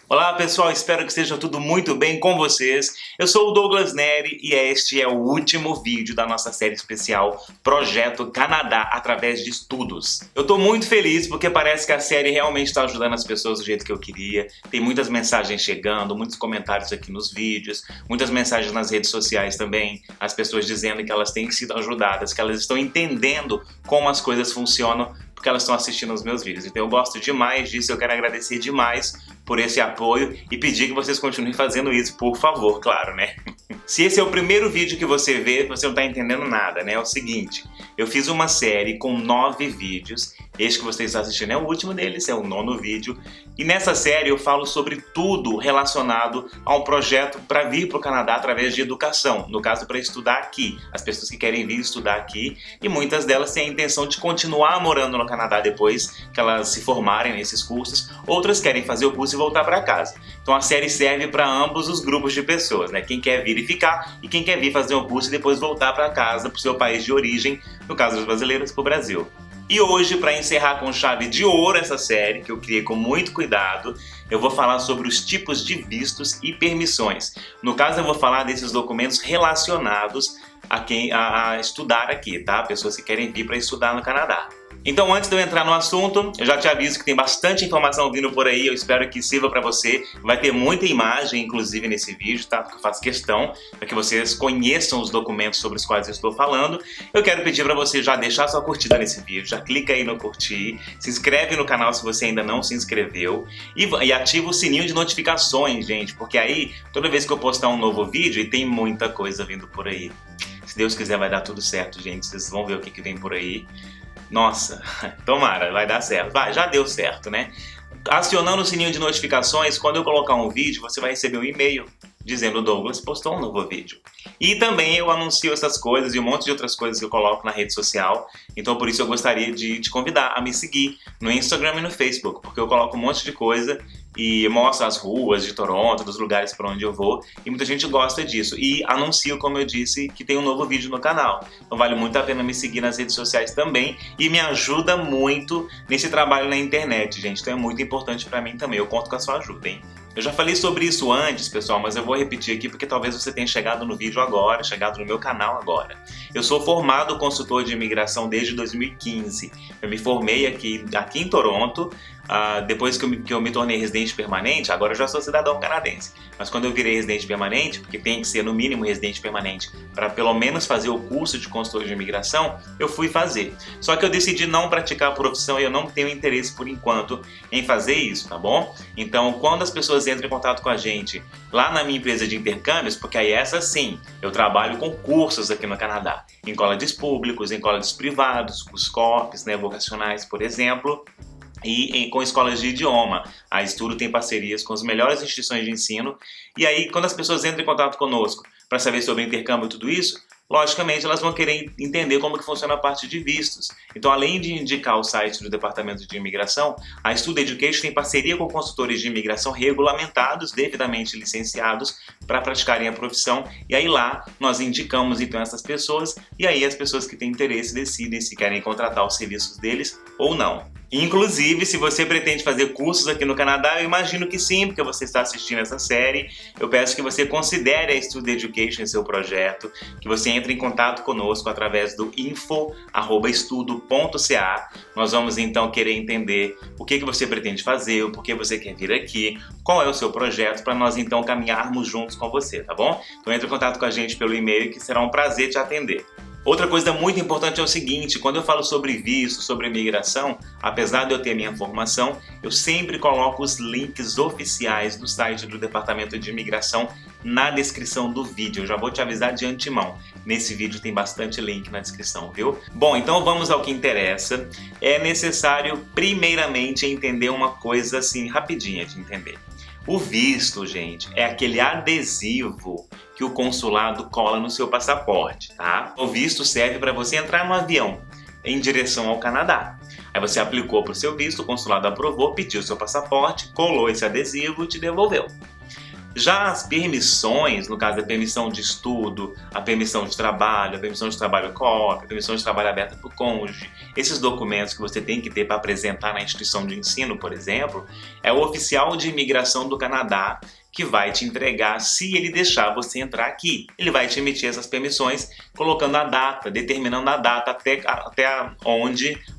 Olá pessoal, espero que esteja tudo muito bem com vocês. Eu sou o Douglas Neri e este é o último vídeo da nossa série especial Projeto Canadá através de estudos. Eu tô muito feliz porque parece que a série realmente está ajudando as pessoas do jeito que eu queria. Tem muitas mensagens chegando, muitos comentários aqui nos vídeos, muitas mensagens nas redes sociais também, as pessoas dizendo que elas têm sido ajudadas, que elas estão entendendo como as coisas funcionam porque elas estão assistindo os meus vídeos. Então eu gosto demais disso, eu quero agradecer demais por esse apoio e pedir que vocês continuem fazendo isso, por favor, claro, né? Se esse é o primeiro vídeo que você vê, você não está entendendo nada, né? É o seguinte, eu fiz uma série com 9 vídeos, este que você está assistindo é o último deles, é o 9º vídeo, e nessa série eu falo sobre tudo relacionado a um projeto para vir para o Canadá através de educação, no caso para estudar aqui, as pessoas que querem vir estudar aqui, e muitas delas têm a intenção de continuar morando no Canadá depois que elas se formarem nesses cursos, outras querem fazer o curso e voltar para casa. Então a série serve para ambos os grupos de pessoas, né? Quem quer vir e ficar e quem quer vir fazer o curso e depois voltar para casa, para o seu país de origem, no caso dos brasileiros, para o Brasil. E hoje, para encerrar com chave de ouro essa série, que eu criei com muito cuidado, eu vou falar sobre os tipos de vistos e permissões. No caso, eu vou falar desses documentos relacionados a estudar aqui, tá? Pessoas que querem vir para estudar no Canadá. Então, antes de eu entrar no assunto, eu já te aviso que tem bastante informação vindo por aí, eu espero que sirva para você. Vai ter muita imagem, inclusive, nesse vídeo, tá? Porque eu faço questão para que vocês conheçam os documentos sobre os quais eu estou falando. Eu quero pedir para você já deixar sua curtida nesse vídeo, já clica aí no curtir, se inscreve no canal se você ainda não se inscreveu e ativa o sininho de notificações, gente, porque aí, toda vez que eu postar um novo vídeo, e tem muita coisa vindo por aí. Se Deus quiser, vai dar tudo certo, gente, vocês vão ver o que vem por aí. Nossa, tomara, vai dar certo. Vai, já deu certo, né? Acionando o sininho de notificações, quando eu colocar um vídeo, você vai receber um e-mail dizendo: Douglas postou um novo vídeo. E também eu anuncio essas coisas e um monte de outras coisas que eu coloco na rede social. Então por isso eu gostaria de te convidar a me seguir no Instagram e no Facebook, porque eu coloco um monte de coisa e mostro as ruas de Toronto, dos lugares para onde eu vou, e muita gente gosta disso. E anuncio, como eu disse, que tem um novo vídeo no canal. Então vale muito a pena me seguir nas redes sociais também e me ajuda muito nesse trabalho na internet, gente. Então é muito importante para mim também. Eu conto com a sua ajuda, hein? Eu já falei sobre isso antes, pessoal, mas eu vou repetir aqui porque talvez você tenha chegado no vídeo agora, chegado no meu canal agora. Eu sou formado consultor de imigração desde 2015. Eu me formei aqui em Toronto, depois que eu me tornei residente permanente. Agora eu já sou cidadão canadense. Mas quando eu virei residente permanente, porque tem que ser no mínimo residente permanente para pelo menos fazer o curso de consultor de imigração, eu fui fazer. Só que eu decidi não praticar a profissão e eu não tenho interesse por enquanto em fazer isso, tá bom? Então quando as pessoas entram em contato com a gente lá na minha empresa de intercâmbios, porque aí essa sim, eu trabalho com cursos aqui no Canadá, em colégios públicos, em colégios privados, os corpos, né, vocacionais, por exemplo, e com escolas de idioma. A Estudo tem parcerias com as melhores instituições de ensino, e aí quando as pessoas entram em contato conosco para saber sobre intercâmbio e tudo isso, logicamente elas vão querer entender como que funciona a parte de vistos. Então, além de indicar o site do Departamento de Imigração, a Estudo Education tem parceria com consultores de imigração regulamentados, devidamente licenciados, para praticarem a profissão, e aí lá nós indicamos então essas pessoas, e aí as pessoas que têm interesse decidem se querem contratar os serviços deles ou não. Inclusive, se você pretende fazer cursos aqui no Canadá, eu imagino que sim, porque você está assistindo essa série. Eu peço que você considere a Estudo Education em seu projeto, que você entre em contato conosco através do info@estudo.ca. Nós vamos então querer entender o que você pretende fazer, o porquê você quer vir aqui, qual é o seu projeto, para nós então caminharmos juntos com você, tá bom? Então entre em contato com a gente pelo e-mail, que será um prazer te atender. Outra coisa muito importante é o seguinte: quando eu falo sobre visto, sobre imigração, apesar de eu ter minha formação, eu sempre coloco os links oficiais do site do Departamento de Imigração na descrição do vídeo. Eu já vou te avisar de antemão. Nesse vídeo tem bastante link na descrição, viu? Bom, então vamos ao que interessa. É necessário, primeiramente, entender uma coisa assim, rapidinha de entender. O visto, gente, é aquele adesivo que o consulado cola no seu passaporte, tá? O visto serve para você entrar no avião em direção ao Canadá. Aí você aplicou para o seu visto, o consulado aprovou, pediu seu passaporte, colou esse adesivo e te devolveu. Já as permissões, no caso da permissão de estudo, a permissão de trabalho, a permissão de trabalho co-op, a permissão de trabalho aberta por cônjuge, esses documentos que você tem que ter para apresentar na instituição de ensino, por exemplo, é o oficial de imigração do Canadá que vai te entregar se ele deixar você entrar aqui. Ele vai te emitir essas permissões colocando a data, determinando a data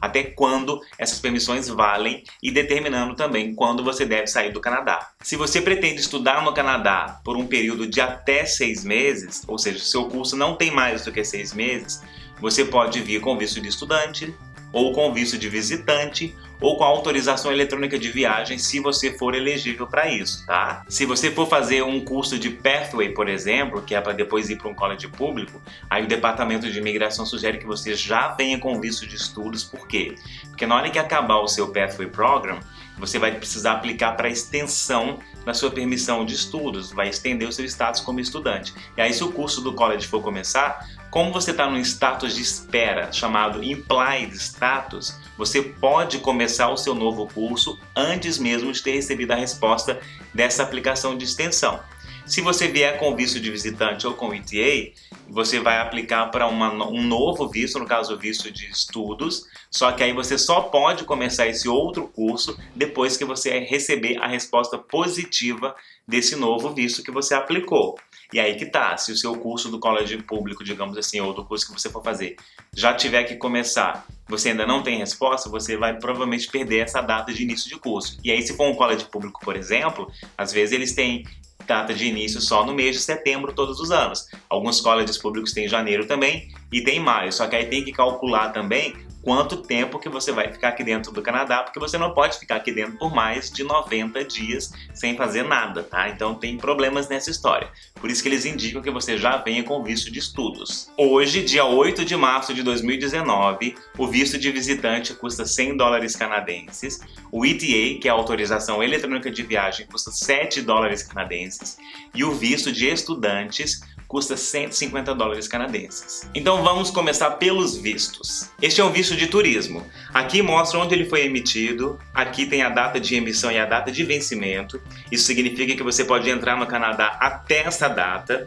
até quando essas permissões valem e determinando também quando você deve sair do Canadá. Se você pretende estudar no Canadá por um período de até 6 meses, ou seja, seu curso não tem mais do que 6 meses, você pode vir com visto de estudante, ou com visto de visitante, ou com autorização eletrônica de viagem, se você for elegível para isso, tá? Se você for fazer um curso de Pathway, por exemplo, que é para depois ir para um college público, aí o Departamento de Imigração sugere que você já venha com visto de estudos. Por quê? Porque na hora que acabar o seu Pathway Program, você vai precisar aplicar para extensão na sua permissão de estudos, vai estender o seu status como estudante. E aí, se o curso do college for começar, como você está num status de espera, chamado Implied Status, você pode começar o seu novo curso antes mesmo de ter recebido a resposta dessa aplicação de extensão. Se você vier com visto de visitante ou com ETA, você vai aplicar para um novo visto, no caso o visto de estudos, só que aí você só pode começar esse outro curso depois que você receber a resposta positiva desse novo visto que você aplicou. E aí que tá, se o seu curso do college público, digamos assim, ou do curso que você for fazer, já tiver que começar, você ainda não tem resposta, você vai provavelmente perder essa data de início de curso. E aí, se for um college público, por exemplo, às vezes eles têm data de início só no mês de setembro todos os anos. Alguns colleges públicos têm janeiro também e tem maio, só que aí tem que calcular também quanto tempo que você vai ficar aqui dentro do Canadá, porque você não pode ficar aqui dentro por mais de 90 dias sem fazer nada, tá? Então tem problemas nessa história. Por isso que eles indicam que você já venha com visto de estudos. Hoje, dia 8 de março de 2019, o visto de visitante custa $100 canadenses, o ETA, que é a autorização eletrônica de viagem, custa $7 canadenses, e o visto de estudantes custa $150 canadenses. Então vamos começar pelos vistos. Este é um visto de turismo. Aqui mostra onde ele foi emitido, aqui tem a data de emissão e a data de vencimento. Isso significa que você pode entrar no Canadá até essa data.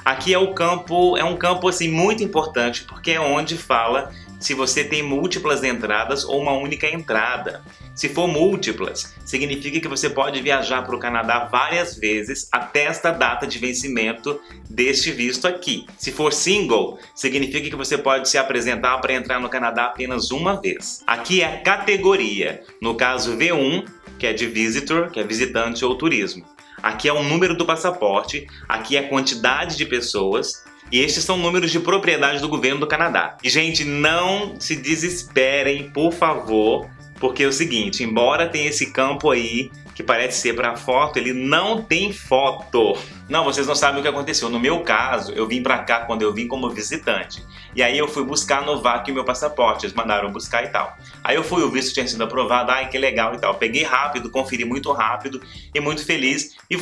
Aqui é um campo assim muito importante, porque é onde fala se você tem múltiplas entradas ou uma única entrada. Se for múltiplas, significa que você pode viajar para o Canadá várias vezes até esta data de vencimento deste visto aqui. Se for single, significa que você pode se apresentar para entrar no Canadá apenas uma vez. Aqui é a categoria, no caso V1, que é de visitor, que é visitante ou turismo. Aqui é o número do passaporte, aqui é a quantidade de pessoas, e estes são números de propriedade do governo do Canadá. E, gente, não se desesperem, por favor, porque é o seguinte, embora tenha esse campo aí, que parece ser para foto, ele não tem foto. Não, vocês não sabem o que aconteceu. No meu caso, eu vim para cá quando eu vim como visitante. E aí eu fui buscar no VAC o meu passaporte, eles mandaram buscar e tal. Aí eu fui, o visto tinha sido aprovado, ai que legal e tal. Peguei rápido, conferi muito rápido e muito feliz. E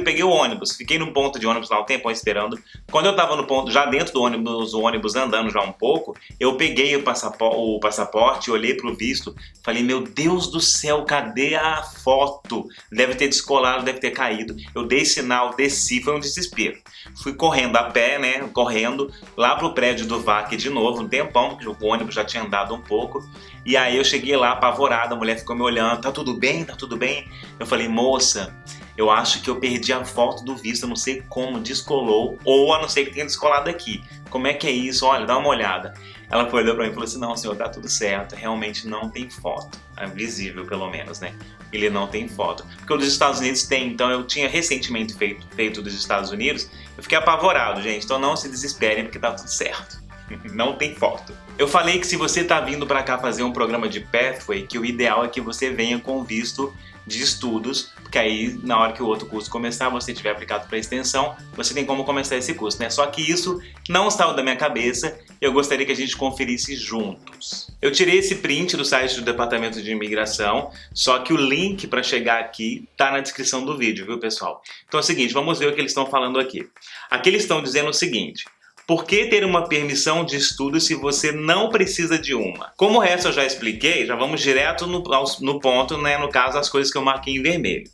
peguei o ônibus. Fiquei no ponto de ônibus lá um tempão esperando. Quando eu tava no ponto, já dentro do ônibus andando já um pouco, eu peguei o passaporte, olhei pro visto, falei, meu Deus do céu, cadê a foto? Deve ter descolado, deve ter caído. Eu dei sinal, desci, foi um desespero. Fui correndo a pé, né, correndo lá pro prédio do VAC de novo, um tempão, porque o ônibus já tinha andado um pouco. E aí eu cheguei lá apavorada, a mulher ficou me olhando, tá tudo bem? Tá tudo bem? Eu falei, moça, eu acho que eu perdi a foto do visto, eu não sei como descolou, ou a não ser que tenha descolado aqui. Como é que é isso? Olha, dá uma olhada. Ela olhou pra mim e falou assim, não, senhor, tá tudo certo, realmente não tem foto. É visível, pelo menos, né? Ele não tem foto. Porque o dos Estados Unidos tem, então eu tinha recentemente feito dos Estados Unidos, eu fiquei apavorado, gente, então não se desesperem porque tá tudo certo. Não tem foto. Eu falei que se você tá vindo pra cá fazer um programa de Pathway, que o ideal é que você venha com visto de estudos, porque aí na hora que o outro curso começar, você tiver aplicado para extensão, você tem como começar esse curso, né? Só que isso não saiu da minha cabeça, eu gostaria que a gente conferisse juntos. Eu tirei esse print do site do Departamento de Imigração, só que o link para chegar aqui tá na descrição do vídeo, viu, pessoal? Então é o seguinte, vamos ver o que eles estão falando aqui. Aqui eles estão dizendo o seguinte: por que ter uma permissão de estudo se você não precisa de uma? Como o resto eu já expliquei, já vamos direto no ponto, né? No caso, as coisas que eu marquei em vermelho.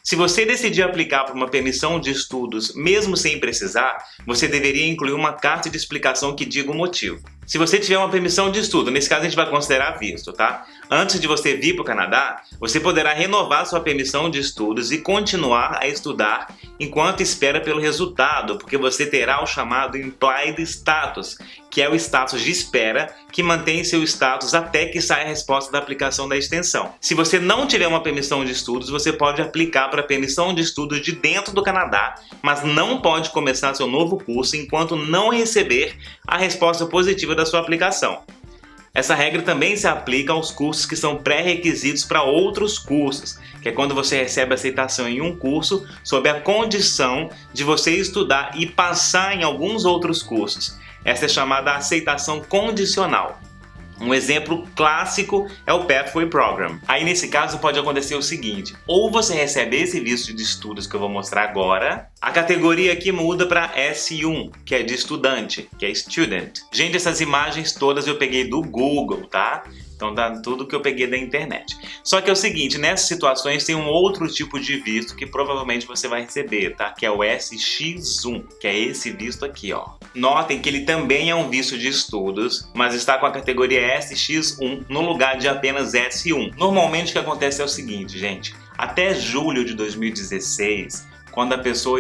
Se você decidir aplicar para uma permissão de estudos, mesmo sem precisar, você deveria incluir uma carta de explicação que diga o motivo. Se você tiver uma permissão de estudo, nesse caso a gente vai considerar visto, tá? Antes de você vir para o Canadá, você poderá renovar sua permissão de estudos e continuar a estudar enquanto espera pelo resultado, porque você terá o chamado Implied Status, que é o status de espera que mantém seu status até que saia a resposta da aplicação da extensão. Se você não tiver uma permissão de estudos, você pode aplicar para a permissão de estudos de dentro do Canadá, mas não pode começar seu novo curso enquanto não receber a resposta positiva da sua aplicação. Essa regra também se aplica aos cursos que são pré-requisitos para outros cursos, que é quando você recebe aceitação em um curso sob a condição de você estudar e passar em alguns outros cursos. Essa é chamada aceitação condicional. Um exemplo clássico é o Pathway Program. Aí nesse caso pode acontecer o seguinte: ou você recebe esse visto de estudos que eu vou mostrar agora, a categoria aqui muda para S1, que é de estudante, que é Student. Gente, essas imagens todas eu peguei do Google, tá? Então tá tudo que eu peguei da internet. Só que é o seguinte, nessas situações tem um outro tipo de visto que provavelmente você vai receber, tá? Que é o SX1, que é esse visto aqui, ó. Notem que ele também é um visto de estudos, mas está com a categoria SX1 no lugar de apenas S1. Normalmente o que acontece é o seguinte, gente. Até julho de 2016, quando a pessoa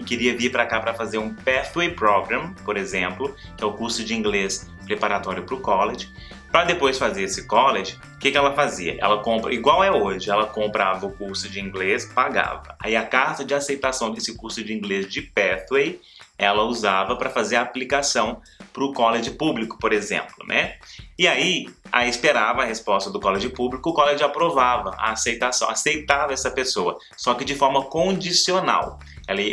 queria vir para cá para fazer um Pathway Program, por exemplo, que é o curso de inglês preparatório para o college, para depois fazer esse college, o que ela fazia? Ela compra, igual é hoje, ela comprava o curso de inglês, pagava. Aí a carta de aceitação desse curso de inglês de Pathway, ela usava para fazer a aplicação para o college público, por exemplo, né? E aí esperava a resposta do college público, o college aprovava a aceitação, aceitava essa pessoa, só que de forma condicional.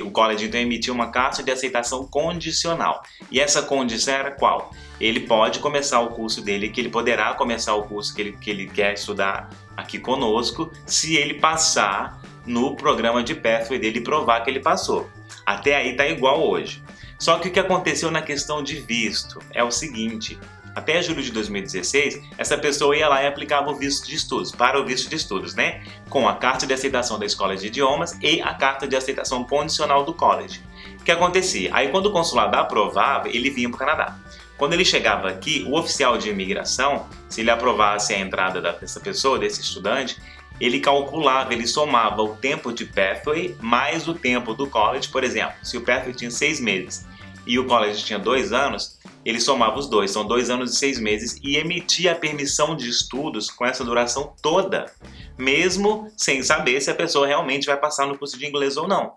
O college então emitia uma carta de aceitação condicional. E essa condição era qual? Ele pode começar o curso dele, que ele poderá começar o curso que ele quer estudar aqui conosco, se ele passar no programa de Pathway dele e provar que ele passou. Até aí tá igual hoje. Só que o que aconteceu na questão de visto é o seguinte: até julho de 2016, essa pessoa ia lá e aplicava o visto de estudos, para o visto de estudos, né? Com a carta de aceitação da escola de idiomas e a carta de aceitação condicional do college. O que acontecia? Aí quando o consulado aprovava, ele vinha para o Canadá. Quando ele chegava aqui, o oficial de imigração, se ele aprovasse a entrada dessa pessoa, desse estudante, ele calculava, ele somava o tempo de Pathway mais o tempo do college. Por exemplo, se o Pathway tinha 6 meses e o college tinha 2 anos, ele somava os dois, são 2 anos e 6 meses, e emitia a permissão de estudos com essa duração toda, mesmo sem saber se a pessoa realmente vai passar no curso de inglês ou não.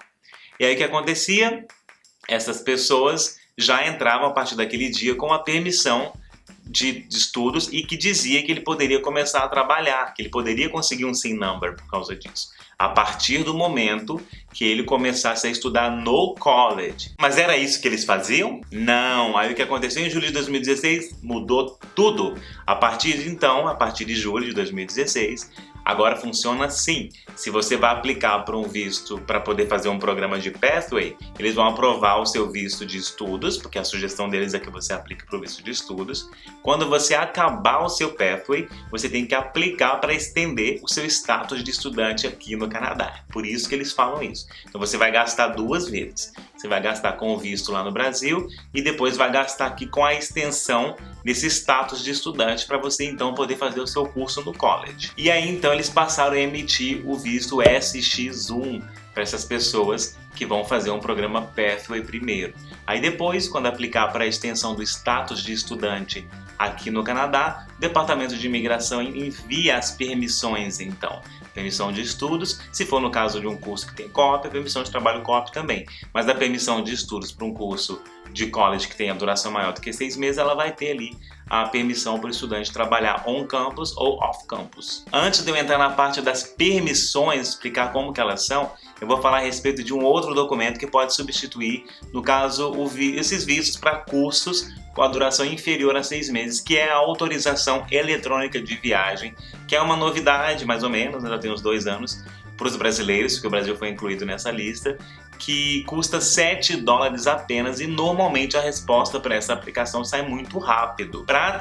E aí o que acontecia? Essas pessoas já entravam a partir daquele dia com a permissão de estudos e que dizia que ele poderia começar a trabalhar, que ele poderia conseguir um SIN number por causa disso, a partir do momento que ele começasse a estudar no college. Mas era isso que eles faziam? Não! Aí o que aconteceu em julho de 2016 mudou tudo. A partir de julho de 2016, agora funciona assim. Se você vai aplicar para um visto para poder fazer um programa de Pathway, eles vão aprovar o seu visto de estudos, porque a sugestão deles é que você aplique para o visto de estudos. Quando você acabar o seu Pathway, você tem que aplicar para estender o seu status de estudante aqui no Canadá. Por isso que eles falam isso. Então você vai gastar 2 vezes. Você vai gastar com o visto lá no Brasil e depois vai gastar aqui com a extensão desse status de estudante para você então poder fazer o seu curso no college. E aí então eles passaram a emitir o visto SX1 para essas pessoas que vão fazer um programa Pathway primeiro. Aí depois, quando aplicar para a extensão do status de estudante aqui no Canadá, o Departamento de Imigração envia as permissões então. Permissão de estudos, se for no caso de um curso que tem COP, permissão de trabalho COP também. Mas a permissão de estudos para um curso de college que tenha duração maior do que 6 meses, ela vai ter ali a permissão para o estudante trabalhar on-campus ou off-campus. Antes de eu entrar na parte das permissões, explicar como que elas são, eu vou falar a respeito de um outro documento que pode substituir, no caso, esses vistos para cursos com a duração inferior a 6 meses, que é a autorização eletrônica de viagem, que é uma novidade, mais ou menos, já tem uns 2 anos, para os brasileiros, porque o Brasil foi incluído nessa lista, que custa $7 apenas, e normalmente a resposta para essa aplicação sai muito rápido. Para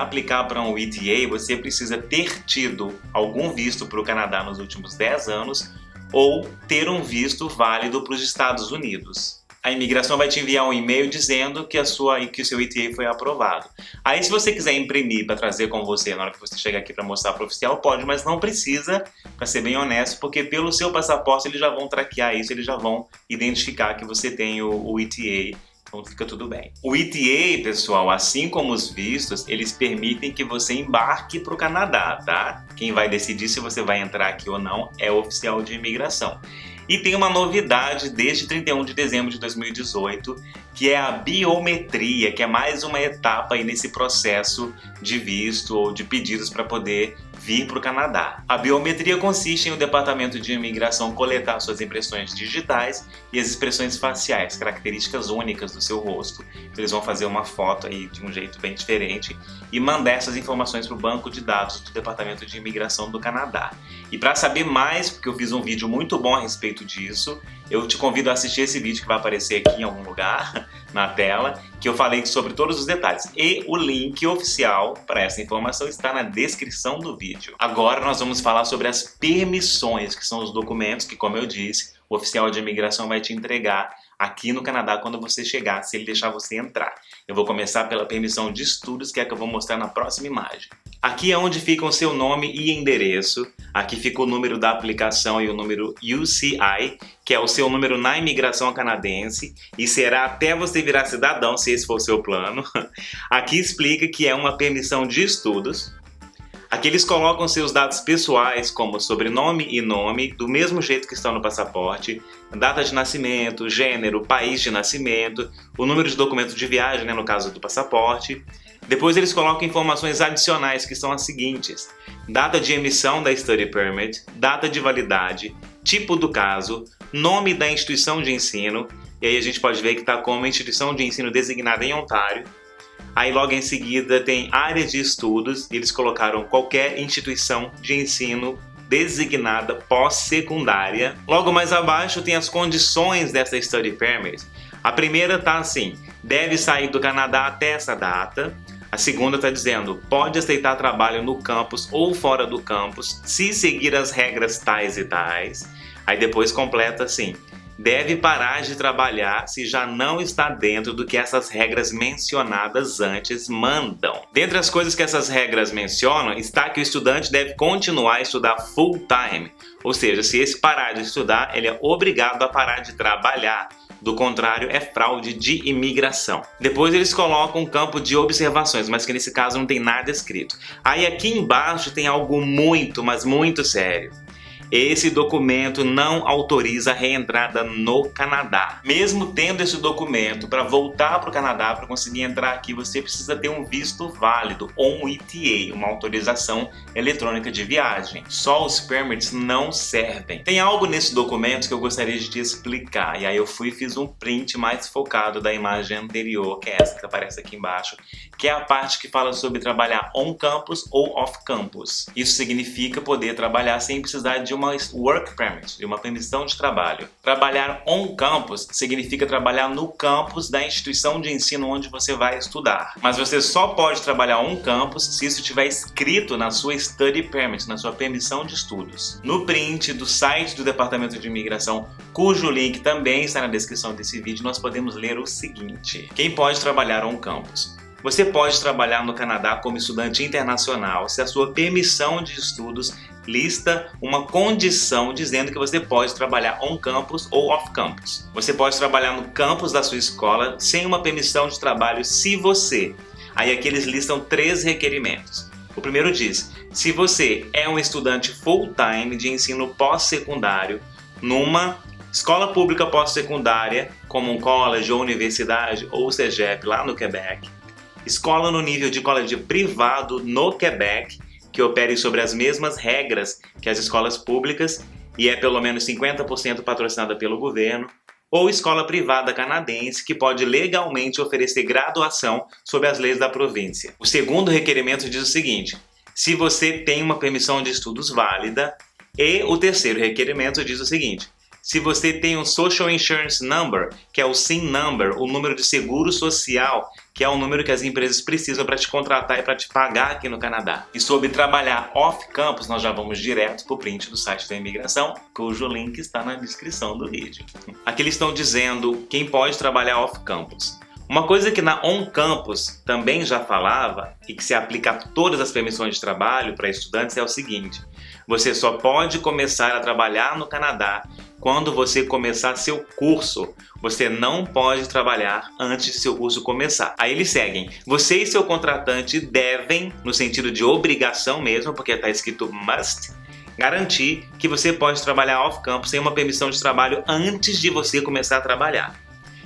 aplicar para um ETA, você precisa ter tido algum visto para o Canadá nos últimos 10 anos, ou ter um visto válido para os Estados Unidos. A imigração vai te enviar um e-mail dizendo que o seu ETA foi aprovado. Aí, se você quiser imprimir para trazer com você na hora que você chegar aqui para mostrar para o oficial, pode, mas não precisa, para ser bem honesto, porque pelo seu passaporte eles já vão traquear isso, eles já vão identificar que você tem o ETA, então fica tudo bem. O ETA, pessoal, assim como os vistos, eles permitem que você embarque para o Canadá, tá? Quem vai decidir se você vai entrar aqui ou não é o oficial de imigração. E tem uma novidade desde 31 de dezembro de 2018, que é a biometria, que é mais uma etapa aí nesse processo de visto ou de pedidos para poder vir para o Canadá. A biometria consiste em o Departamento de Imigração coletar suas impressões digitais e as expressões faciais, características únicas do seu rosto. Eles vão fazer uma foto aí de um jeito bem diferente e mandar essas informações para o banco de dados do Departamento de Imigração do Canadá. E para saber mais, porque eu fiz um vídeo muito bom a respeito disso, eu te convido a assistir esse vídeo que vai aparecer aqui em algum lugar na tela, que eu falei sobre todos os detalhes. E o link oficial para essa informação está na descrição do vídeo. Agora nós vamos falar sobre as permissões, que são os documentos que, como eu disse, o oficial de imigração vai te entregar aqui no Canadá quando você chegar, se ele deixar você entrar. Eu vou começar pela permissão de estudos, que é a que eu vou mostrar na próxima imagem. Aqui é onde fica o seu nome e endereço. Aqui fica o número da aplicação e o número UCI, que é o seu número na imigração canadense, e será até você virar cidadão, se esse for o seu plano. Aqui explica que é uma permissão de estudos. Aqui eles colocam seus dados pessoais, como sobrenome e nome, do mesmo jeito que estão no passaporte, data de nascimento, gênero, país de nascimento, o número de documento de viagem, no caso do passaporte. Depois eles colocam informações adicionais, que são as seguintes: data de emissão da Study Permit, data de validade, tipo do caso, nome da instituição de ensino, e aí a gente pode ver que está como instituição de ensino designada em Ontário. Aí logo em seguida tem área de estudos, e eles colocaram qualquer instituição de ensino designada pós-secundária. Logo mais abaixo tem as condições dessa Study Permit. A primeira tá assim: deve sair do Canadá até essa data. A segunda está dizendo: pode aceitar trabalho no campus ou fora do campus, se seguir as regras tais e tais. Aí depois completa assim: deve parar de trabalhar se já não está dentro do que essas regras mencionadas antes mandam. Dentre as coisas que essas regras mencionam, está que o estudante deve continuar a estudar full time. Ou seja, se esse parar de estudar, ele é obrigado a parar de trabalhar. Do contrário, é fraude de imigração. Depois eles colocam um campo de observações, mas que nesse caso não tem nada escrito. Aí aqui embaixo tem algo muito, mas muito sério. Esse documento não autoriza a reentrada no Canadá. Mesmo tendo esse documento, para voltar para o Canadá, para conseguir entrar aqui, você precisa ter um visto válido, ou um ETA, uma autorização eletrônica de viagem. Só os permits não servem. Tem algo nesse documento que eu gostaria de te explicar, e aí eu fui e fiz um print mais focado da imagem anterior, que é essa que aparece aqui embaixo, que é a parte que fala sobre trabalhar on-campus ou off-campus. Isso significa poder trabalhar sem precisar de uma work permit, de uma permissão de trabalho. Trabalhar on-campus significa trabalhar no campus da instituição de ensino onde você vai estudar. Mas você só pode trabalhar on-campus se isso estiver escrito na sua study permit, na sua permissão de estudos. No print do site do Departamento de Imigração, cujo link também está na descrição desse vídeo, nós podemos ler o seguinte: quem pode trabalhar on-campus? Você pode trabalhar no Canadá como estudante internacional se a sua permissão de estudos lista uma condição dizendo que você pode trabalhar on-campus ou off-campus. Você pode trabalhar no campus da sua escola sem uma permissão de trabalho se você... Aí aqui eles listam 3 requerimentos. O primeiro diz: se você é um estudante full-time de ensino pós-secundário numa escola pública pós-secundária, como um college ou universidade ou CEGEP lá no Quebec, escola no nível de colégio privado no Quebec, que opere sobre as mesmas regras que as escolas públicas e é pelo menos 50% patrocinada pelo governo, ou escola privada canadense que pode legalmente oferecer graduação sob as leis da província. O segundo requerimento diz o seguinte: se você tem uma permissão de estudos válida, e o terceiro requerimento diz o seguinte: se você tem um Social Insurance Number, que é o SIN Number, o número de seguro social, que é o número que as empresas precisam para te contratar e para te pagar aqui no Canadá. E sobre trabalhar off-campus, nós já vamos direto para o print do site da imigração, cujo link está na descrição do vídeo. Aqui eles estão dizendo quem pode trabalhar off-campus. Uma coisa que na on-campus também já falava e que se aplica a todas as permissões de trabalho para estudantes é o seguinte: você só pode começar a trabalhar no Canadá quando você começar seu curso. Você não pode trabalhar antes de seu curso começar. Aí eles seguem: você e seu contratante devem, no sentido de obrigação mesmo, porque está escrito must, garantir que você pode trabalhar off-campus sem uma permissão de trabalho antes de você começar a trabalhar.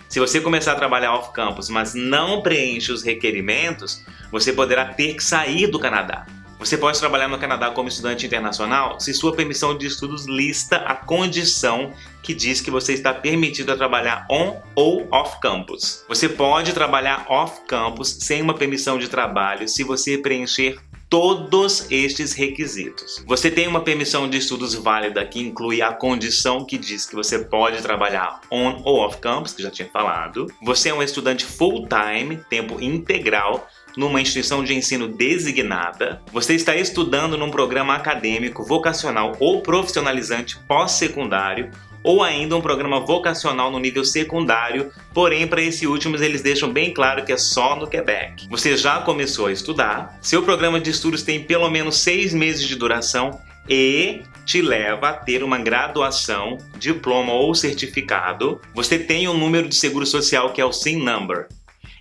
Se você começar a trabalhar off-campus, mas não preenche os requerimentos, você poderá ter que sair do Canadá. Você pode trabalhar no Canadá como estudante internacional se sua permissão de estudos lista a condição que diz que você está permitido a trabalhar on ou off-campus. Você pode trabalhar off-campus sem uma permissão de trabalho se você preencher todos estes requisitos. Você tem uma permissão de estudos válida que inclui a condição que diz que você pode trabalhar on ou off-campus, que já tinha falado. Você é um estudante full-time, tempo integral, numa instituição de ensino designada. Você está estudando num programa acadêmico, vocacional ou profissionalizante pós-secundário, ou ainda um programa vocacional no nível secundário, porém para esse último eles deixam bem claro que é só no Quebec. Você já começou a estudar, seu programa de estudos tem pelo menos 6 meses de duração e te leva a ter uma graduação, diploma ou certificado. Você tem um número de seguro social que é o SIN Number.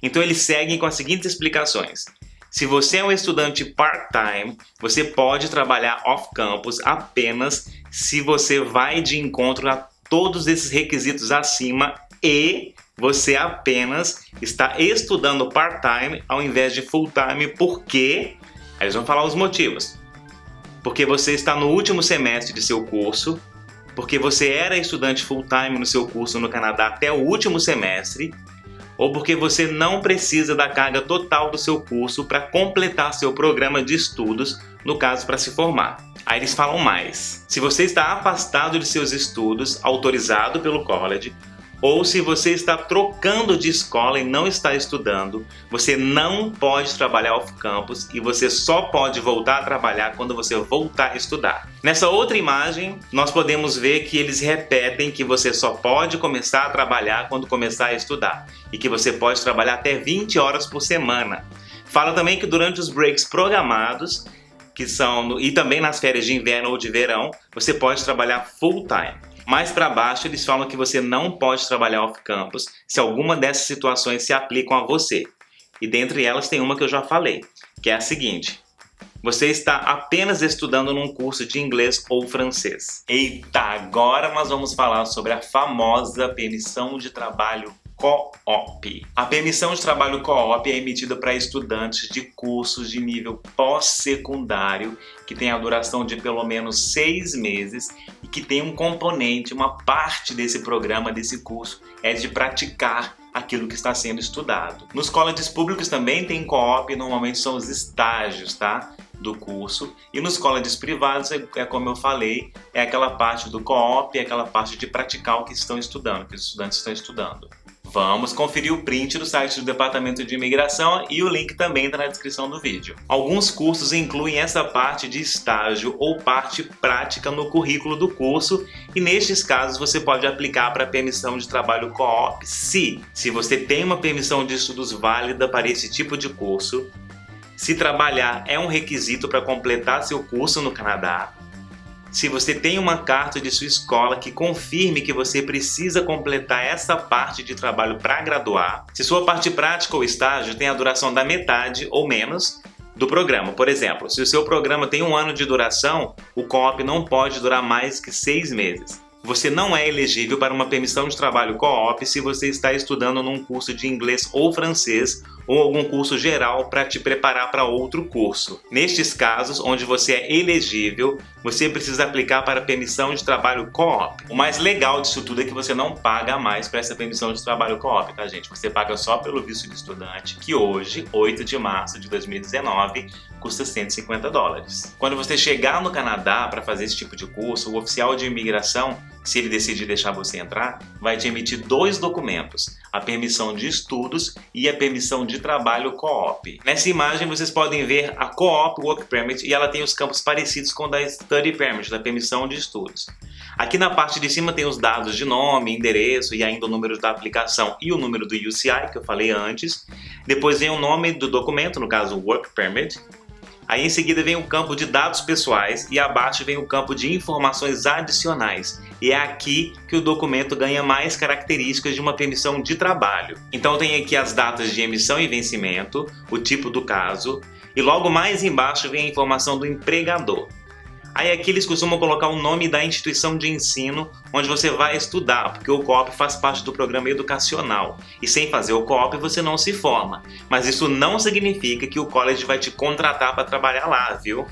Então eles seguem com as seguintes explicações. Se você é um estudante part-time, você pode trabalhar off-campus apenas se você vai de encontro a todos esses requisitos acima e você apenas está estudando part-time ao invés de full-time porque... Aí eles vão falar os motivos. Porque você está no último semestre de seu curso, porque você era estudante full-time no seu curso no Canadá até o último semestre, ou porque você não precisa da carga total do seu curso para completar seu programa de estudos, no caso para se formar. Aí eles falam mais. Se você está afastado de seus estudos, autorizado pelo college, ou se você está trocando de escola e não está estudando, você não pode trabalhar off-campus e você só pode voltar a trabalhar quando você voltar a estudar. Nessa outra imagem, nós podemos ver que eles repetem que você só pode começar a trabalhar quando começar a estudar e que você pode trabalhar até 20 horas por semana. Fala também que durante os breaks programados, e também nas férias de inverno ou de verão, você pode trabalhar full-time. Mais para baixo, eles falam que você não pode trabalhar off-campus se alguma dessas situações se aplicam a você. E dentre elas tem uma que eu já falei, que é a seguinte: você está apenas estudando num curso de inglês ou francês. Eita, agora nós vamos falar sobre a famosa permissão de trabalho co-op. A permissão de trabalho co-op é emitida para estudantes de cursos de nível pós-secundário que tem a duração de pelo menos 6 meses e que tem um componente, uma parte desse programa, desse curso, é de praticar aquilo que está sendo estudado. Nos colleges públicos também tem co-op, normalmente são os estágios, tá? Do curso, e nos colleges privados é como eu falei, é aquela parte do co-op, é aquela parte de praticar o que estão estudando, que os estudantes estão estudando. Vamos conferir o print do site do Departamento de Imigração e o link também está na descrição do vídeo. Alguns cursos incluem essa parte de estágio ou parte prática no currículo do curso e nestes casos você pode aplicar para a permissão de trabalho co-op se você tem uma permissão de estudos válida para esse tipo de curso, se trabalhar é um requisito para completar seu curso no Canadá, se você tem uma carta de sua escola que confirme que você precisa completar essa parte de trabalho para graduar, se sua parte prática ou estágio tem a duração da metade ou menos do programa. Por exemplo, se o seu programa tem 1 ano de duração, o co-op não pode durar mais que 6 meses. Você não é elegível para uma permissão de trabalho co-op se você está estudando num curso de inglês ou francês ou algum curso geral para te preparar para outro curso. Nestes casos, onde você é elegível, você precisa aplicar para a permissão de trabalho co-op. O mais legal disso tudo é que você não paga mais para essa permissão de trabalho co-op, tá, gente? Você paga só pelo visto de estudante, que hoje, 8 de março de 2019, custa $150. Quando você chegar no Canadá para fazer esse tipo de curso, o oficial de imigração se ele decidir deixar você entrar, vai te emitir 2 documentos, a permissão de estudos e a permissão de trabalho Co-op. Nessa imagem vocês podem ver a Co-op Work Permit e ela tem os campos parecidos com o da Study Permit, da permissão de estudos. Aqui na parte de cima tem os dados de nome, endereço e ainda o número da aplicação e o número do UCI, que eu falei antes. Depois vem o nome do documento, no caso Work Permit. Aí em seguida vem o campo de dados pessoais e abaixo vem o campo de informações adicionais. E é aqui que o documento ganha mais características de uma permissão de trabalho. Então tem aqui as datas de emissão e vencimento, o tipo do caso, e logo mais embaixo vem a informação do empregador. Aí aqui eles costumam colocar o nome da instituição de ensino onde você vai estudar, porque o Co-op faz parte do programa educacional. E sem fazer o Co-op você não se forma. Mas isso não significa que o college vai te contratar para trabalhar lá, viu?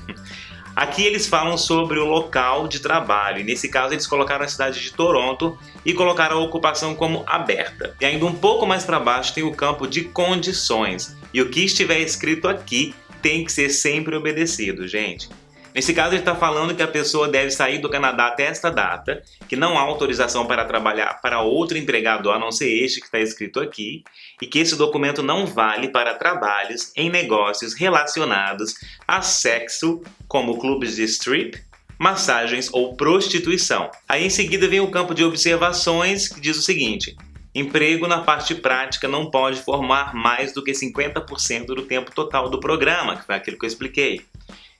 Aqui eles falam sobre o local de trabalho, e nesse caso eles colocaram a cidade de Toronto e colocaram a ocupação como aberta. E ainda um pouco mais para baixo tem o campo de condições, e o que estiver escrito aqui tem que ser sempre obedecido, gente. Nesse caso ele está falando que a pessoa deve sair do Canadá até esta data, que não há autorização para trabalhar para outro empregador a não ser este que está escrito aqui, e que esse documento não vale para trabalhos em negócios relacionados a sexo, como clubes de strip, massagens ou prostituição. Aí em seguida vem o campo de observações, que diz o seguinte: emprego na parte prática não pode formar mais do que 50% do tempo total do programa, que foi aquilo que eu expliquei.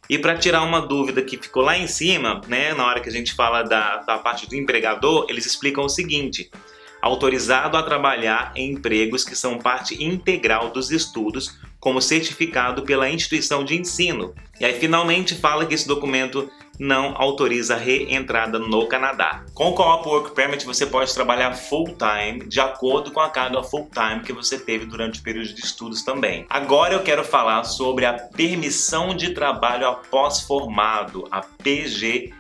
E para tirar uma dúvida que ficou lá em cima, né, na hora que a gente fala da parte do empregador, eles explicam o seguinte: autorizado a trabalhar em empregos que são parte integral dos estudos, como certificado pela instituição de ensino. E aí finalmente fala que esse documento não autoriza a reentrada no Canadá. Com o Co-op Work Permit você pode trabalhar full-time de acordo com a carga full-time que você teve durante o período de estudos também. Agora eu quero falar sobre a permissão de trabalho após formado, a PGWP,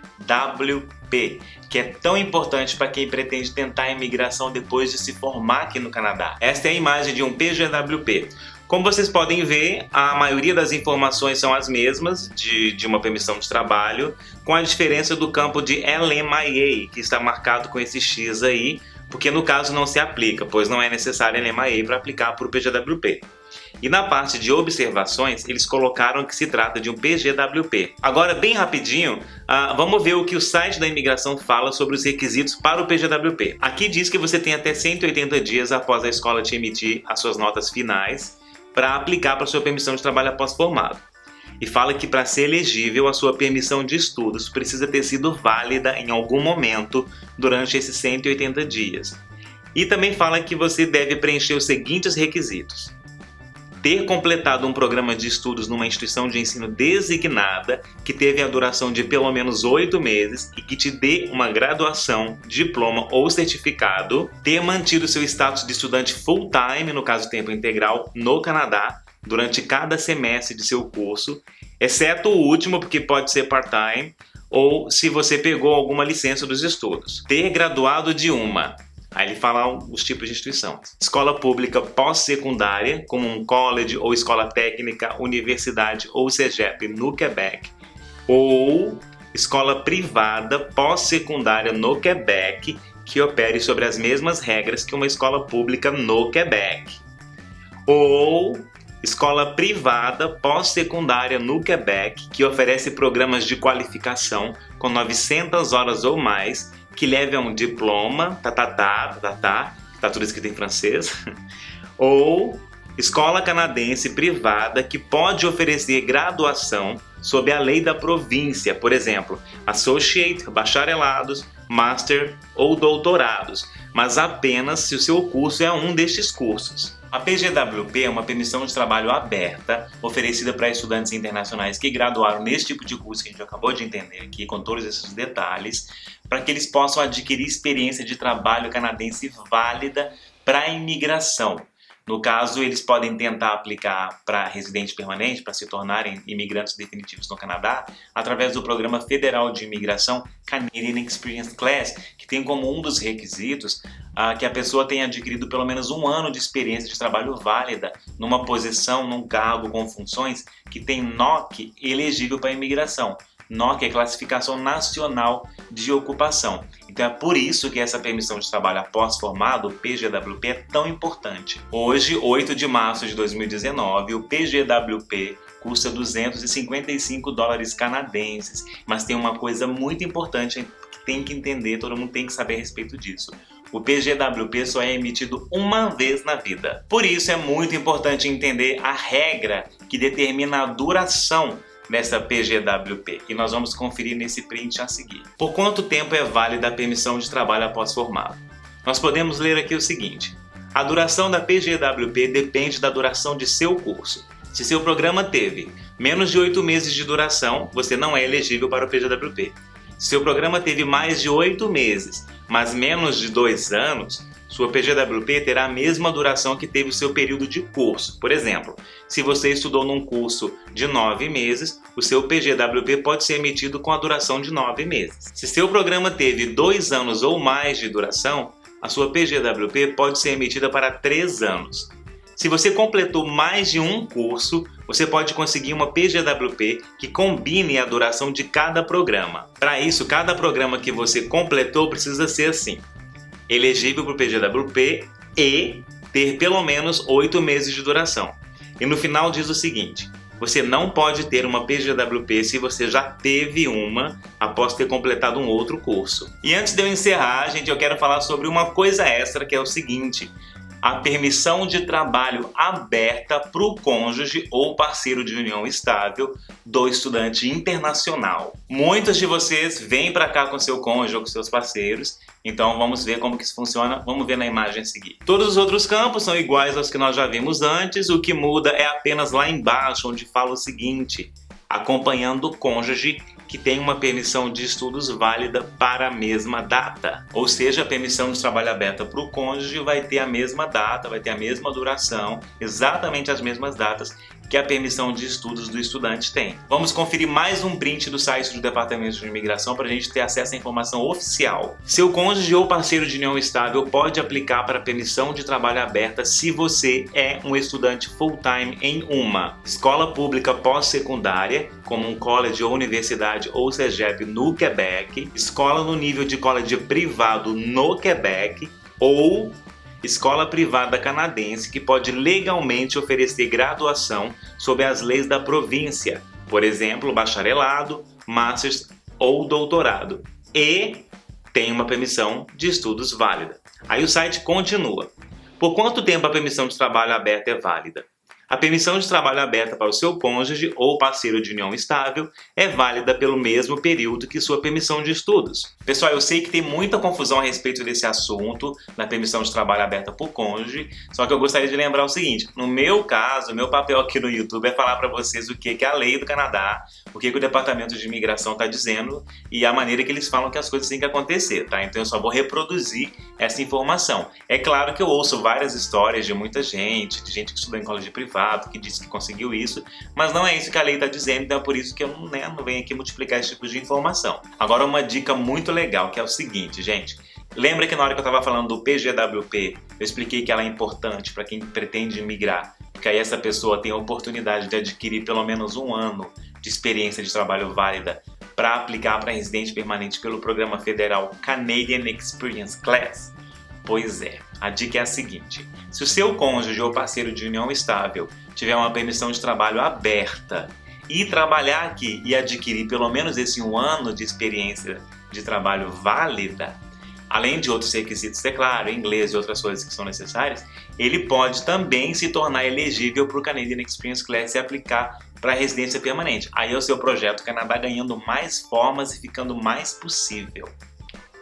que é tão importante para quem pretende tentar a imigração depois de se formar aqui no Canadá. Esta é a imagem de um PGWP. Como vocês podem ver, a maioria das informações são as mesmas de uma permissão de trabalho, com a diferença do campo de LMIA, que está marcado com esse X aí, porque no caso não se aplica, pois não é necessário LMIA para aplicar para o PGWP. E na parte de observações, eles colocaram que se trata de um PGWP. Agora, bem rapidinho, vamos ver o que o site da imigração fala sobre os requisitos para o PGWP. Aqui diz que você tem até 180 dias após a escola te emitir as suas notas finais para aplicar para a sua permissão de trabalho após formado. E fala que para ser elegível, a sua permissão de estudos precisa ter sido válida em algum momento durante esses 180 dias. E também fala que você deve preencher os seguintes requisitos: ter completado um programa de estudos numa instituição de ensino designada que teve a duração de pelo menos 8 meses e que te dê uma graduação, diploma ou certificado, ter mantido seu status de estudante full-time, no caso tempo integral, no Canadá, durante cada semestre de seu curso, exceto o último, porque pode ser part-time, ou se você pegou alguma licença dos estudos. Ter graduado de uma. Aí ele fala os tipos de instituição: escola pública pós-secundária, como um college ou escola técnica, universidade ou CEGEP no Quebec, ou escola privada pós-secundária no Quebec, que opere sobre as mesmas regras que uma escola pública no Quebec, ou escola privada pós-secundária no Quebec, que oferece programas de qualificação com 900 horas ou mais, que leve a um diploma, tá tudo escrito em francês, ou escola canadense privada que pode oferecer graduação sob a lei da província, por exemplo, associate, bacharelados, master ou doutorados, mas apenas se o seu curso é um destes cursos. A PGWP é uma permissão de trabalho aberta, oferecida para estudantes internacionais que graduaram nesse tipo de curso que a gente acabou de entender aqui, com todos esses detalhes, para que eles possam adquirir experiência de trabalho canadense válida para a imigração. No caso, eles podem tentar aplicar para residente permanente, para se tornarem imigrantes definitivos no Canadá, através do Programa Federal de Imigração Canadian Experience Class, que tem como um dos requisitos que a pessoa tenha adquirido pelo menos 1 ano de experiência de trabalho válida numa posição, num cargo com funções que tem NOC elegível para imigração. NOC é Classificação Nacional de Ocupação. Então é por isso que essa permissão de trabalho após formado, o PGWP, é tão importante. Hoje, 8 de março de 2019, o PGWP custa $255 canadenses. Mas tem uma coisa muito importante que tem que entender, todo mundo tem que saber a respeito disso. O PGWP só é emitido uma vez na vida. Por isso é muito importante entender a regra que determina a duração dessa PGWP, e nós vamos conferir nesse print a seguir. Por quanto tempo é válida a permissão de trabalho após formado? Nós podemos ler aqui o seguinte: a duração da PGWP depende da duração de seu curso. Se seu programa teve menos de 8 meses de duração, você não é elegível para o PGWP. Se seu programa teve mais de 8 meses, mas menos de 2 anos, sua PGWP terá a mesma duração que teve o seu período de curso. Por exemplo, se você estudou num curso de 9 meses, o seu PGWP pode ser emitido com a duração de 9 meses. Se seu programa teve 2 anos ou mais de duração, a sua PGWP pode ser emitida para 3 anos. Se você completou mais de um curso, você pode conseguir uma PGWP que combine a duração de cada programa. Para isso, cada programa que você completou precisa ser assim: elegível para o PGWP e ter pelo menos 8 meses de duração. E no final diz o seguinte: você não pode ter uma PGWP se você já teve uma após ter completado um outro curso. E antes de eu encerrar, gente, eu quero falar sobre uma coisa extra, que é o seguinte: a permissão de trabalho aberta para o cônjuge ou parceiro de união estável do estudante internacional. Muitos de vocês vêm para cá com seu cônjuge ou com seus parceiros, então vamos ver como que isso funciona, vamos ver na imagem a seguir. Todos os outros campos são iguais aos que nós já vimos antes, o que muda é apenas lá embaixo, onde fala o seguinte: acompanhando o cônjuge que tem uma permissão de estudos válida para a mesma data. Ou seja, a permissão de trabalho aberta para o cônjuge vai ter a mesma data, vai ter a mesma duração, exatamente as mesmas datas que a permissão de estudos do estudante tem. Vamos conferir mais um print do site do Departamento de Imigração para a gente ter acesso à informação oficial. Seu cônjuge ou parceiro de união estável pode aplicar para a permissão de trabalho aberta se você é um estudante full-time em uma escola pública pós-secundária, como um college ou universidade ou CEGEP no Quebec, escola no nível de college privado no Quebec ou escola privada canadense que pode legalmente oferecer graduação sob as leis da província, por exemplo, bacharelado, master's ou doutorado, e tem uma permissão de estudos válida. Aí o site continua: por quanto tempo a permissão de trabalho aberta é válida? A permissão de trabalho aberta para o seu cônjuge ou parceiro de união estável é válida pelo mesmo período que sua permissão de estudos. Pessoal, eu sei que tem muita confusão a respeito desse assunto, da permissão de trabalho aberta por cônjuge, só que eu gostaria de lembrar o seguinte: no meu caso, o meu papel aqui no YouTube é falar para vocês o que é a lei do Canadá, o que o Departamento de Imigração está dizendo e a maneira que eles falam que as coisas têm que acontecer, tá? Então eu só vou reproduzir essa informação. É claro que eu ouço várias histórias de muita gente, de gente que estuda em colégio privado, que disse que conseguiu isso, mas não é isso que a lei está dizendo, então é por isso que eu não venho aqui multiplicar esse tipo de informação. Agora, uma dica muito legal, que é o seguinte, gente: lembra que na hora que eu estava falando do PGWP, eu expliquei que ela é importante para quem pretende migrar, porque aí essa pessoa tem a oportunidade de adquirir pelo menos 1 ano de experiência de trabalho válida para aplicar para residente permanente pelo programa federal Canadian Experience Class? Pois é, a dica é a seguinte: se o seu cônjuge ou parceiro de união estável tiver uma permissão de trabalho aberta e trabalhar aqui e adquirir pelo menos esse 1 ano de experiência de trabalho válida, além de outros requisitos, é claro, inglês e outras coisas que são necessárias, ele pode também se tornar elegível para o Canadian Experience Class e aplicar para a residência permanente. Aí é o seu projeto Canadá ganhando mais formas e ficando mais possível.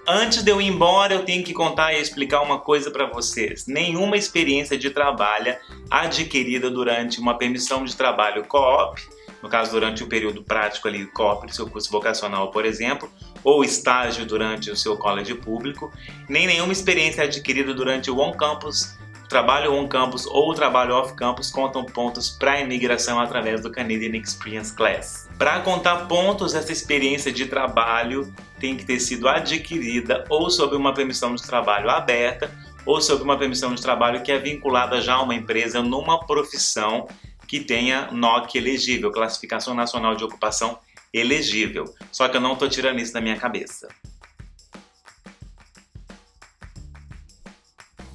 Antes de eu ir embora, eu tenho que contar e explicar uma coisa para vocês. Nenhuma experiência de trabalho adquirida durante uma permissão de trabalho co-op, no caso durante o período prático ali co-op do seu curso vocacional, por exemplo, ou estágio durante o seu college público, nem nenhuma experiência adquirida durante o on-campus, trabalho on-campus ou trabalho off-campus contam pontos para a imigração através do Canadian Experience Class. Para contar pontos, essa experiência de trabalho tem que ter sido adquirida ou sob uma permissão de trabalho aberta ou sob uma permissão de trabalho que é vinculada já a uma empresa numa profissão que tenha NOC elegível, Classificação Nacional de Ocupação elegível. Só que eu não tô tirando isso da minha cabeça.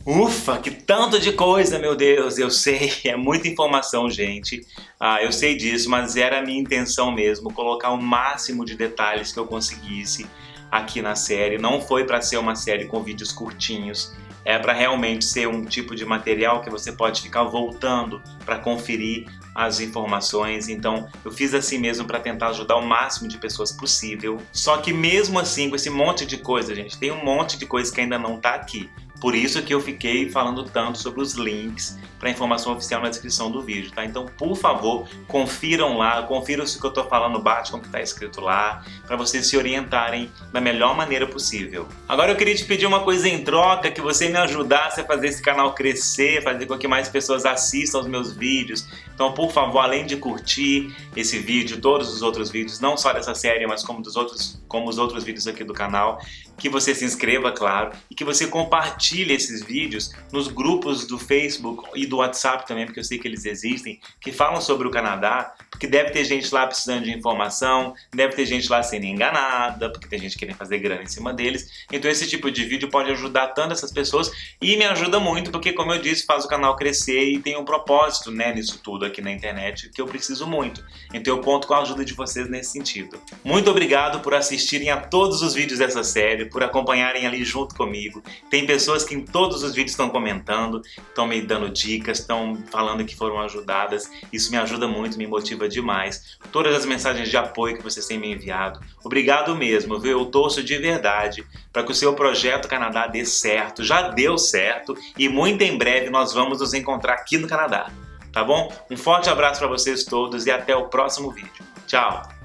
Ufa, que tanto de coisa, meu Deus, eu sei, é muita informação, gente. Eu sei disso, mas era a minha intenção mesmo, colocar o máximo de detalhes que eu conseguisse aqui na série. Não foi para ser uma série com vídeos curtinhos, é para realmente ser um tipo de material que você pode ficar voltando para conferir as informações. Então eu fiz assim mesmo para tentar ajudar o máximo de pessoas possível. Só que mesmo assim, com esse monte de coisa, gente, tem um monte de coisa que ainda não tá aqui. Por isso que eu fiquei falando tanto sobre os links para informação oficial na descrição do vídeo, tá? Então, por favor, confiram lá, confiram se o que eu tô falando bate com o que tá escrito lá, para vocês se orientarem da melhor maneira possível. Agora eu queria te pedir uma coisa em troca, que você me ajudasse a fazer esse canal crescer, fazer com que mais pessoas assistam os meus vídeos. Então, por favor, além de curtir esse vídeo, todos os outros vídeos, não só dessa série, mas como os outros vídeos aqui do canal, que você se inscreva, claro, e que você compartilhe esses vídeos nos grupos do Facebook e do WhatsApp também, porque eu sei que eles existem, que falam sobre o Canadá, porque deve ter gente lá precisando de informação, deve ter gente lá sendo enganada, porque tem gente querendo fazer grana em cima deles. Então esse tipo de vídeo pode ajudar tanto essas pessoas e me ajuda muito, porque como eu disse, faz o canal crescer e tem um propósito, né, nisso tudo aqui na internet, que eu preciso muito. Então eu conto com a ajuda de vocês nesse sentido. Muito obrigado por assistirem a todos os vídeos dessa série, por acompanharem ali junto comigo. Tem pessoas que em todos os vídeos estão comentando, estão me dando dicas, estão falando que foram ajudadas. Isso me ajuda muito, me motiva demais. Todas as mensagens de apoio que vocês têm me enviado. Obrigado mesmo, viu? Eu torço de verdade para que o seu projeto Canadá dê certo. Já deu certo e muito em breve nós vamos nos encontrar aqui no Canadá. Tá bom? Um forte abraço para vocês todos e até o próximo vídeo. Tchau!